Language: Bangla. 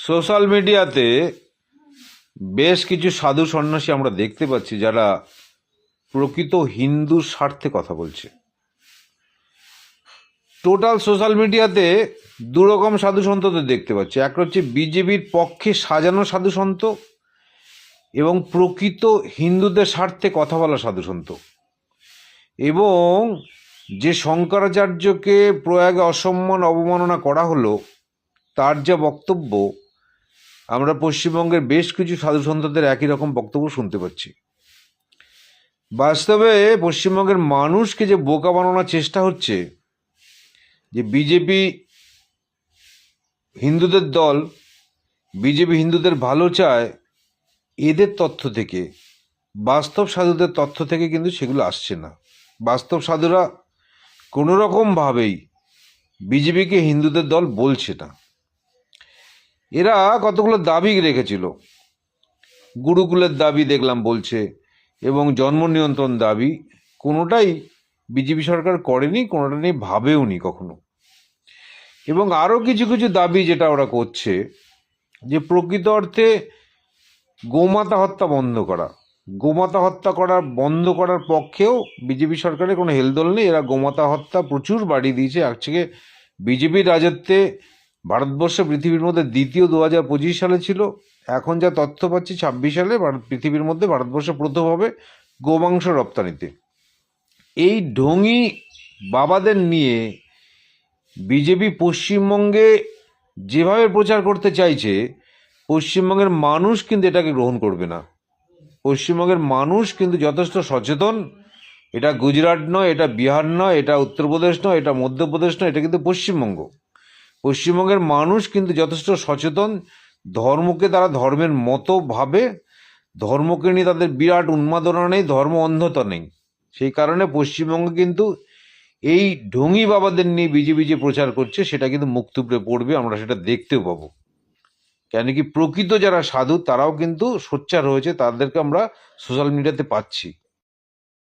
সোশ্যাল মিডিয়াতে বেশ কিছু সাধু সন্ন্যাসী আমরা দেখতে পাচ্ছি যারা প্রকৃত হিন্দুর স্বার্থে কথা বলছে। টোটাল সোশ্যাল মিডিয়াতে দুরকম সাধু সন্তদের দেখতে পাচ্ছি। এক হচ্ছে বিজেপির পক্ষে সাজানো সাধু সন্ত এবং প্রকৃত হিন্দুদের স্বার্থে কথা বলা সাধু সন্ত। এবং যে শঙ্করাচার্যকে প্রয়াগে অসম্মান অবমাননা করা হলো, তার যা বক্তব্য, আমরা পশ্চিমবঙ্গের বেশ কিছু সাধু সন্তদের একই রকম বক্তব্য শুনতে পাচ্ছি। বাস্তবে পশ্চিমবঙ্গের মানুষকে যে বোকা বানানোর চেষ্টা হচ্ছে, যে বিজেপি হিন্দুদের দল, বিজেপি হিন্দুদের ভালো চায়, এদের তথ্য থেকে, বাস্তব সাধুদের তথ্য থেকে কিন্তু সেগুলো আসছে না। বাস্তব সাধুরা কোনো রকমভাবেই বিজেপিকে হিন্দুদের দল বলছে না। এরা কতগুলো দাবি রেখেছিল, গুরুকুলের দাবি দেখলাম বলছে, এবং জন্ম নিয়ন্ত্রণ দাবি। কোনোটাই বিজেপি সরকার করেনি, কোনোটা নিয়ে ভাবেও নি কখনো। এবং আরও কিছু কিছু দাবি যেটা ওরা করছে, যে প্রকৃত অর্থে গোমাতা হত্যা বন্ধ করা। গোমাতা হত্যা বন্ধ করার পক্ষেও বিজেপি সরকারের কোনো হেলদোল নেই। এরা গোমাতা হত্যা প্রচুর বাড়িয়ে দিয়েছে। আজকে বিজেপির রাজত্বে ভারতবর্ষ পৃথিবীর মধ্যে দ্বিতীয় 2025 সালে ছিল। এখন যা তথ্য পাচ্ছি 26 সালে পৃথিবীর মধ্যে ভারতবর্ষ প্রথম হবে গোমাংস রপ্তানিতে। এই ঢঙি বাবাদের নিয়ে বিজেপি পশ্চিমবঙ্গে যেভাবে প্রচার করতে চাইছে, পশ্চিমবঙ্গের মানুষ কিন্তু এটাকে গ্রহণ করবে না। পশ্চিমবঙ্গের মানুষ কিন্তু যথেষ্ট সচেতন। এটা গুজরাট নয়, এটা বিহার নয়, এটা উত্তরপ্রদেশ নয়, এটা মধ্যপ্রদেশ নয়, এটা কিন্তু পশ্চিমবঙ্গ। পশ্চিমবঙ্গের মানুষ কিন্তু যথেষ্ট সচেতন। ধর্মকে তারা ধর্মের মতো ভাবে, ধর্মকে নিয়ে তাদের বিরাট উন্মাদনা নেই, ধর্ম অন্ধতা নেই। সেই কারণে পশ্চিমবঙ্গে কিন্তু এই ঢঙি বাবাদের নিয়ে বিজেপি যে প্রচার করছে, সেটা কিন্তু মুখ থুবড়ে পড়বে। আমরা সেটা দেখতেও পাবো। কেন কি প্রকৃত যারা সাধু, তারাও কিন্তু সোচ্চার হয়েছে, তাদেরকে আমরা সোশ্যাল মিডিয়াতে পাচ্ছি।